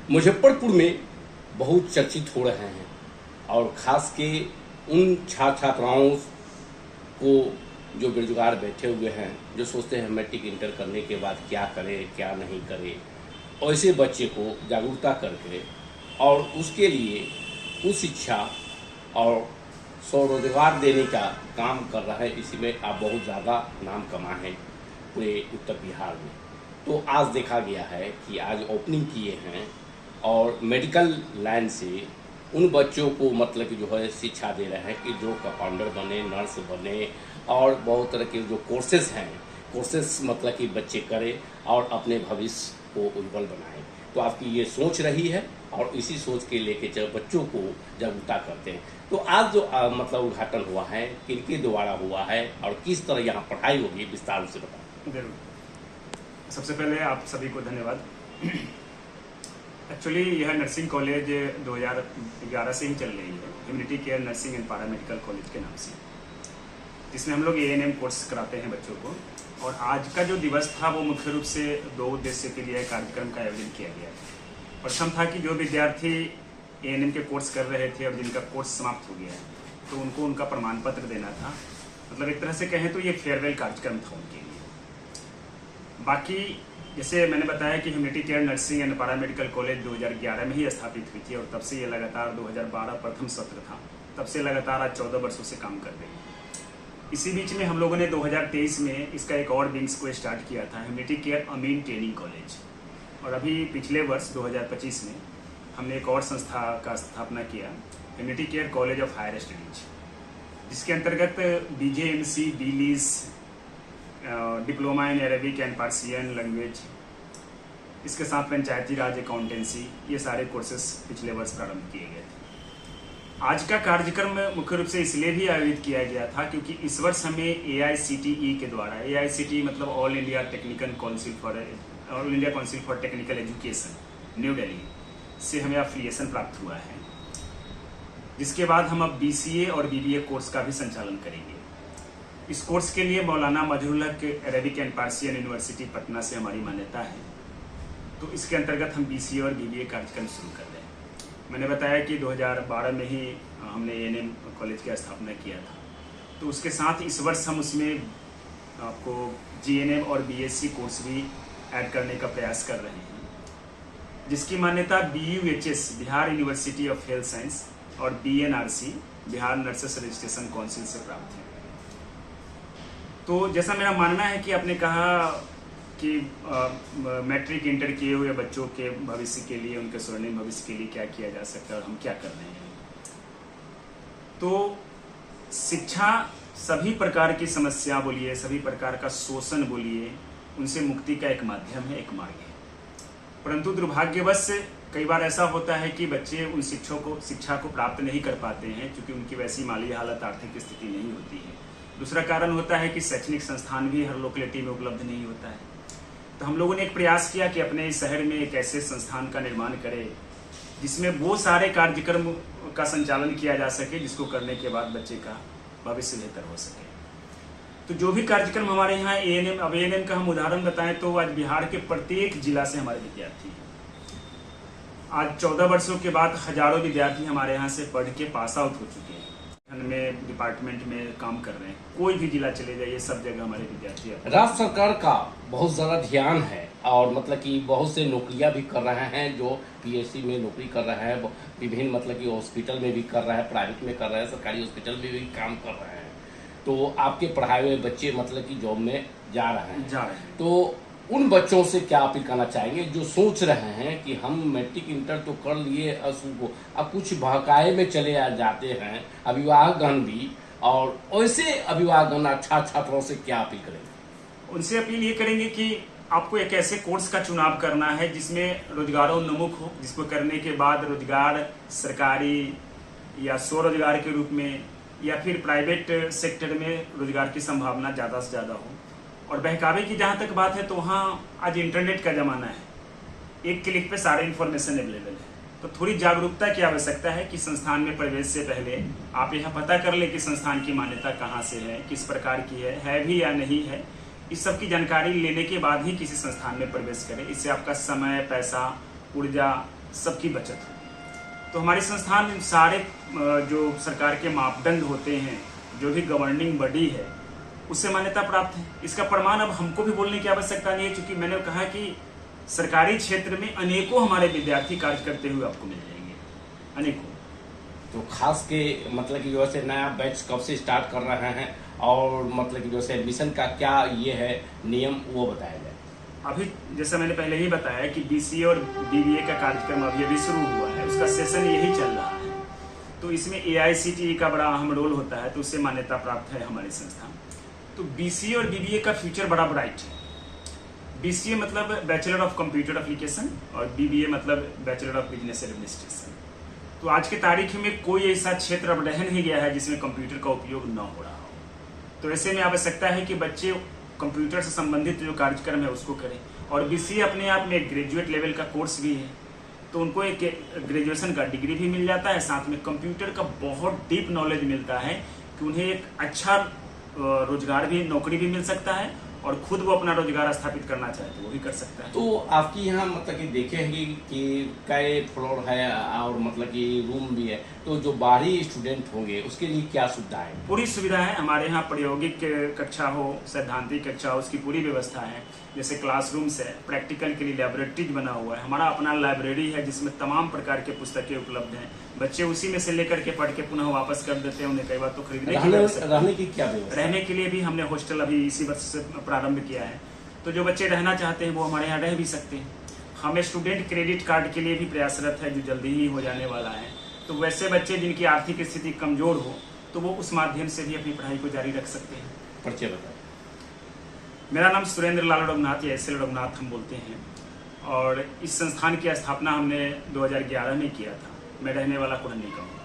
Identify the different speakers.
Speaker 1: मुजफ्फरपुर में बहुत चर्चित हो रहे हैं और ख़ास के उन छात्र छात्राओं को जो बेरोजगार बैठे हुए हैं, जो सोचते हैं मैट्रिक इंटर करने के बाद क्या करें क्या नहीं करें, ऐसे बच्चे को जागरूकता करके और उसके लिए उस शिक्षा और स्वरोजगार देने का काम कर रहा है। इसी में आप बहुत ज़्यादा नाम कमाए हैं पूरे उत्तर बिहार में। तो आज देखा गया है कि आज ओपनिंग किए हैं और मेडिकल लाइन से उन बच्चों को मतलब कि जो है शिक्षा दे रहे हैं कि जो कंपाउंडर बने, नर्स बने और बहुत तरह के जो कोर्सेज हैं, कोर्सेज मतलब कि बच्चे करें और अपने भविष्य को उज्जवल बनाएं। तो आपकी ये सोच रही है और इसी सोच के लेके जब बच्चों को जागरूकता करते हैं। तो आज जो मतलब उद्घाटन हुआ है, किनके द्वारा हुआ है और किस तरह यहाँ पढ़ाई होगी, विस्तार से बताएं।
Speaker 2: जरूर। सबसे पहले आप सभी को धन्यवाद। एक्चुअली यह नर्सिंग कॉलेज 2011 से ही चल रही है, humanity care nursing and paramedical college के नाम से, जिसमें हम लोग ANM कोर्स कराते हैं बच्चों को। और आज का जो दिवस था वो मुख्य रूप से 2 उद्देश्य के लिए कार्यक्रम का आयोजन किया गया। प्रथम था कि जो विद्यार्थी ANM के कोर्स कर रहे थे और जिनका कोर्स समाप्त हो गया है, तो उनको उनका प्रमाण पत्र देना था। मतलब एक तरह से कहें तो ये फेयरवेल कार्यक्रम था उनके लिए। बाकी जैसे मैंने बताया कि humanity care nursing and paramedical college 2011 में ही स्थापित हुई थी और तब से ये लगातार 2012 प्रथम सत्र था, तब से लगातार आज 14 वर्षों से काम कर रही है। इसी बीच में हम लोगों ने 2023 में इसका एक और विंग्स को स्टार्ट किया था, ह्यूमैनिटी केयर अमीन ट्रेनिंग कॉलेज। और अभी पिछले वर्ष 2025 में हमने एक और संस्था का स्थापना किया, humanity care college of higher studies, जिसके अंतर्गत BJMC, BLIS, diploma in Arabic and Persian language, इसके साथ पंचायती राज अकाउंटेंसी, ये सारे कोर्सेस पिछले वर्ष प्रारंभ किए गए थे। आज का कार्यक्रम मुख्य रूप से इसलिए भी आयोजित किया गया था क्योंकि इस वर्ष हमें AICTE के द्वारा, AICTE मतलब all India council for technical education, new Delhi से हमें एफिलिएशन प्राप्त हुआ है, जिसके बाद हम अब BCA और BBA कोर्स का भी संचालन करेंगे। इस कोर्स के लिए मौलाना मजहरुल हक Arabic and Persian university Patna से हमारी मान्यता है, तो इसके अंतर्गत हम BCA और BBA कार्यक्रम शुरू कर रहे हैं। मैंने बताया कि 2012 में ही हमने ANM कॉलेज की स्थापना किया था, तो उसके साथ इस वर्ष हम उसमें आपको GNM और BSc कोर्स भी ऐड करने का प्रयास कर रहे हैं, जिसकी मान्यता BUHS Bihar university of health science और BNRC Bihar nurses registration council से प्राप्त है। तो जैसा मेरा मानना है कि आपने कहा कि मैट्रिक इंटर किए हुए बच्चों के भविष्य के लिए, उनके स्वर्णिम भविष्य के लिए क्या किया जा सकता है और हम क्या कर रहे हैं। तो शिक्षा सभी प्रकार की समस्या बोलिए, सभी प्रकार का शोषण बोलिए, उनसे मुक्ति का एक माध्यम है, एक मार्ग है। परंतु दुर्भाग्यवश कई बार ऐसा होता है कि बच्चे उन शिक्षा को प्राप्त नहीं कर पाते हैं, क्योंकि उनकी वैसी माली हालत, आर्थिक स्थिति नहीं होती है। दूसरा कारण होता है कि शैक्षणिक संस्थान भी हर लोकेलिटी में उपलब्ध नहीं होता है। तो हम लोगों ने एक प्रयास किया कि अपने शहर में एक ऐसे संस्थान का निर्माण करें जिसमें वो सारे कार्यक्रम का संचालन किया जा सके जिसको करने के बाद बच्चे का भविष्य बेहतर हो सके। तो जो भी कार्यक्रम हमारे यहाँ ANM, अब ANM का हम उदाहरण बताएं तो आज बिहार के प्रत्येक जिला से हमारे विद्यार्थी हैं। आज 14 वर्षों के बाद हजारों विद्यार्थी हमारे यहाँ से पढ़ के पास आउट हो चुके हैं, में डिपार्टमेंट में काम कर रहे हैं। कोई भी जिला चले जाइए, सब जगह हमारे विद्यार्थी हैं।
Speaker 1: राज्य सरकार का बहुत ज़्यादा ध्यान है और मतलब कि बहुत से नौकरियां भी कर रहे हैं, जो PSC में नौकरी कर रहे हैं, विभिन्न मतलब कि हॉस्पिटल में भी कर रहे हैं, प्राइवेट में कर रहे हैं, सरकारी हॉस्पिटल में भी काम कर रहे हैं। तो आपके पढ़ाए हुए बच्चे मतलब कि जॉब में जा रहे हैं। तो उन बच्चों से क्या अपील करना चाहेंगे जो सोच रहे हैं कि हम मैट्रिक इंटर तो कर लिए, अब कुछ बहकाए में चले जाते हैं अभिभावकगण भी, और वैसे अभिभावकगण छात्रों से क्या अपील करेंगे?
Speaker 2: उनसे अपील ये करेंगे कि आपको एक ऐसे कोर्स का चुनाव करना है जिसमें रोजगारोन्मुख हो, जिसको करने के बाद रोजगार सरकारी या स्वरोजगार के रूप में या फिर प्राइवेट सेक्टर में रोजगार की संभावना ज़्यादा से ज़्यादा हो। और बहकावे की जहाँ तक बात है तो वहाँ आज इंटरनेट का ज़माना है, एक क्लिक पे सारे इन्फॉर्मेशन अवेलेबल है। तो थोड़ी जागरूकता की आवश्यकता है कि संस्थान में प्रवेश से पहले आप यह पता कर ले कि संस्थान की मान्यता कहाँ से है, किस प्रकार की है भी या नहीं है। इस सब की जानकारी लेने के बाद ही किसी संस्थान में प्रवेश करें। इससे आपका समय, पैसा, ऊर्जा सबकी बचत हो। तो हमारे संस्थान में सारे जो सरकार के मापदंड होते हैं, जो भी गवर्निंग बॉडी है, उससे मान्यता प्राप्त है। इसका प्रमाण अब हमको भी बोलने की आवश्यकता नहीं है, क्योंकि मैंने कहा कि सरकारी क्षेत्र में अनेकों हमारे विद्यार्थी कार्य करते हुए आपको मिल जाएंगे, अनेकों।
Speaker 1: तो खास के मतलब कि जैसे नया बैच कब से स्टार्ट कर रहे हैं और मतलब कि जैसे एडमिशन का क्या ये है नियम, वो बताया जाए।
Speaker 2: अभी जैसा मैंने पहले ही बताया कि BCA और BBA का कार्यक्रम अभी शुरू हुआ है, उसका सेशन यही चल रहा है। तो इसमें AICTE का बड़ा अहम रोल होता है, तो उससे मान्यता प्राप्त है हमारी संस्था। तो BCA और BBA का फ्यूचर बड़ा ब्राइट है। BCA मतलब बैचलर ऑफ कंप्यूटर एप्लीकेशन और BBA मतलब बैचलर ऑफ बिजनेस एडमिनिस्ट्रेशन। तो आज के तारीख में कोई ऐसा क्षेत्र अब रह नहीं गया है जिसमें कंप्यूटर का उपयोग न हो रहा हो। तो ऐसे में आवश्यकता है कि बच्चे कंप्यूटर से संबंधित जो कार्यक्रम है उसको करें। और BCA अपने आप में एक ग्रेजुएट लेवल का कोर्स भी है, तो उनको एक ग्रेजुएशन का डिग्री भी मिल जाता है, साथ में कंप्यूटर का बहुत डीप नॉलेज मिलता है कि उन्हें एक अच्छा रोजगार भी, नौकरी भी मिल सकता है, और खुद वो अपना रोजगार स्थापित करना चाहे तो वो भी कर सकता है।
Speaker 1: तो आपकी यहाँ मतलब कि देखे हैं कि कई फ्लोर है और मतलब कि रूम भी है, तो जो बाहरी स्टूडेंट होंगे उसके लिए क्या सुविधा है?
Speaker 2: पूरी सुविधा है हमारे यहाँ। प्रायोगिक कक्षा हो, सैद्धांतिक कक्षा हो, उसकी पूरी व्यवस्था है। जैसे क्लासरूम्स है, प्रैक्टिकल के लिए लैबोरेटरीज बना हुआ है, हमारा अपना लाइब्रेरी है जिसमें तमाम प्रकार के पुस्तकें उपलब्ध हैं। बच्चे उसी में से लेकर के पढ़ के पुनः वापस कर देते हैं, उन्हें कई बार तो खरीदने की
Speaker 1: रहने की क्या व्यवस्था?
Speaker 2: रहने के लिए भी हमने हॉस्टल अभी इसी वर्ष से प्रारंभ किया है। तो जो बच्चे रहना चाहते हैं वो हमारे यहाँ रह भी सकते हैं। हमें स्टूडेंट क्रेडिट कार्ड के लिए भी प्रयासरत है, जो जल्दी ही हो जाने वाला है। तो वैसे बच्चे जिनकी आर्थिक स्थिति कमजोर हो तो वो उस माध्यम से भी अपनी पढ़ाई को जारी रख सकते हैं।
Speaker 1: परिचय बताएं।
Speaker 2: मेरा नाम सुरेंद्र लाल रघुनाथ या SL रघुनाथ हम बोलते हैं, और इस संस्थान की स्थापना हमने 2011 में किया था। मैं रहने वाला कुढ़नी का हूँ।